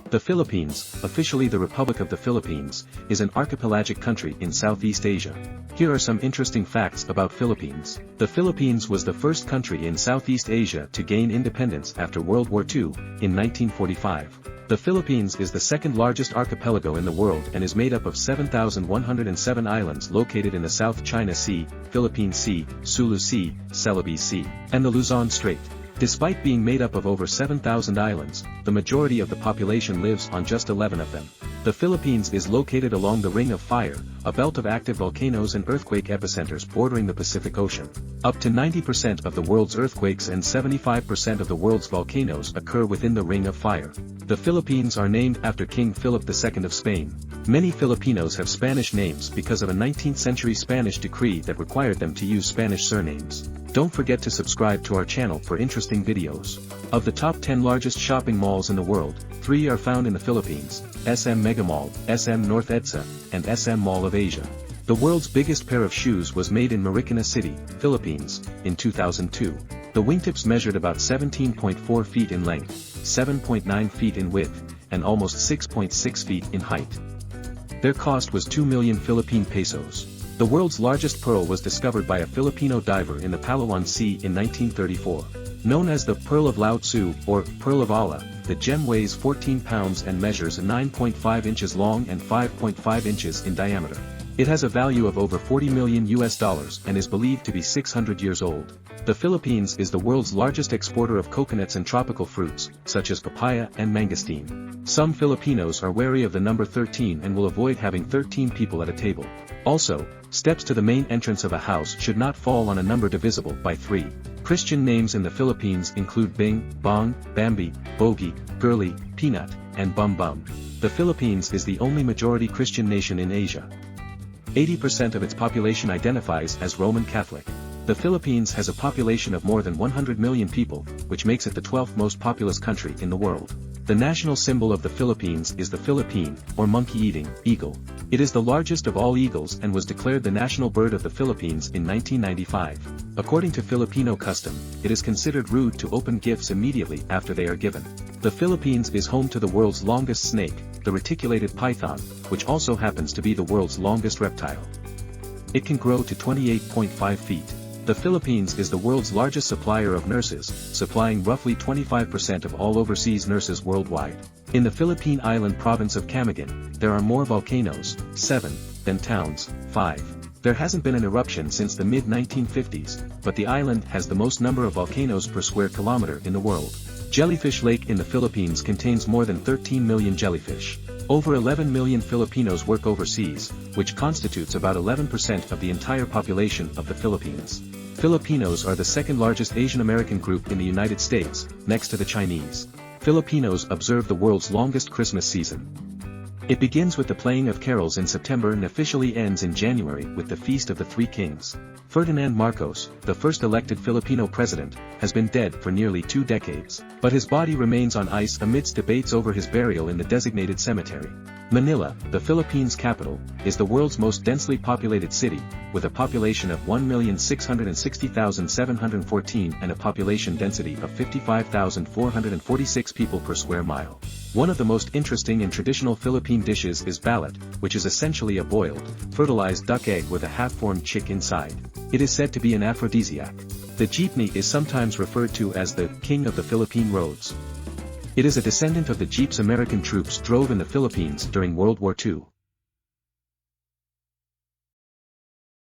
The Philippines, officially the Republic of the Philippines, is an archipelagic country in Southeast Asia. Here are some interesting facts about Philippines. The Philippines was the first country in Southeast Asia to gain independence after World War II, in 1945. The Philippines is the second largest archipelago in the world and is made up of 7,107 islands located in the South China Sea, Philippine Sea, Sulu Sea, Celebes Sea, and the Luzon Strait. Despite being made up of over 7,000 islands, the majority of the population lives on just 11 of them. The Philippines is located along the Ring of Fire, a belt of active volcanoes and earthquake epicenters bordering the Pacific Ocean. Up to 90% of the world's earthquakes and 75% of the world's volcanoes occur within the Ring of Fire. The Philippines are named after King Philip II of Spain. Many Filipinos have Spanish names because of a 19th-century Spanish decree that required them to use Spanish surnames. Don't forget to subscribe to our channel for interesting videos. Of the top 10 largest shopping malls in the world, 3 are found in the Philippines: SM Megamall, SM North EDSA, and SM Mall of Asia. The world's biggest pair of shoes was made in Marikina City, Philippines, in 2002. The wingtips measured about 17.4 feet in length, 7.9 feet in width, and almost 6.6 feet in height. Their cost was 2 million Philippine pesos. The world's largest pearl was discovered by a Filipino diver in the Palawan Sea in 1934. Known as the Pearl of Lao Tzu, or Pearl of Allah, the gem weighs 14 pounds and measures 9.5 inches long and 5.5 inches in diameter. It has a value of over $40 million and is believed to be 600 years old. The Philippines is the world's largest exporter of coconuts and tropical fruits, such as papaya and mangosteen. Some Filipinos are wary of the number 13 and will avoid having 13 people at a table. Also, steps to the main entrance of a house should not fall on a number divisible by 3. Christian names in the Philippines include Bing, Bong, Bambi, Bogi, Girly, Peanut, and Bum Bum. The Philippines is the only majority Christian nation in Asia. 80% of its population identifies as Roman Catholic. The Philippines has a population of more than 100 million people, which makes it the 12th most populous country in the world. The national symbol of the Philippines is the Philippine, or monkey-eating, eagle. It is the largest of all eagles and was declared the national bird of the Philippines in 1995. According to Filipino custom, it is considered rude to open gifts immediately after they are given. The Philippines is home to the world's longest snake, the reticulated python, which also happens to be the world's longest reptile. It can grow to 28.5 feet. The Philippines is the world's largest supplier of nurses, supplying roughly 25% of all overseas nurses worldwide. In the Philippine island province of Camiguin, there are more volcanoes, 7, than towns, 5. There hasn't been an eruption since the mid-1950s, but the island has the most number of volcanoes per square kilometer in the world. Jellyfish Lake in the Philippines contains more than 13 million jellyfish. Over 11 million Filipinos work overseas, which constitutes about 11% of the entire population of the Philippines. Filipinos are the second largest Asian American group in the United States, next to the Chinese. Filipinos observe the world's longest Christmas season. It begins with the playing of carols in September and officially ends in January with the Feast of the Three Kings. Ferdinand Marcos, the first elected Filipino president, has been dead for nearly 2 decades, but his body remains on ice amidst debates over his burial in the designated cemetery. Manila, the Philippines' capital, is the world's most densely populated city, with a population of 1,660,714 and a population density of 55,446 people per square mile. One of the most interesting and traditional Philippine dishes is balat, which is essentially a boiled, fertilized duck egg with a half-formed chick inside. It is said to be an aphrodisiac. The jeepney is sometimes referred to as the king of the Philippine roads. It is a descendant of the jeeps American troops drove in the Philippines during World War II.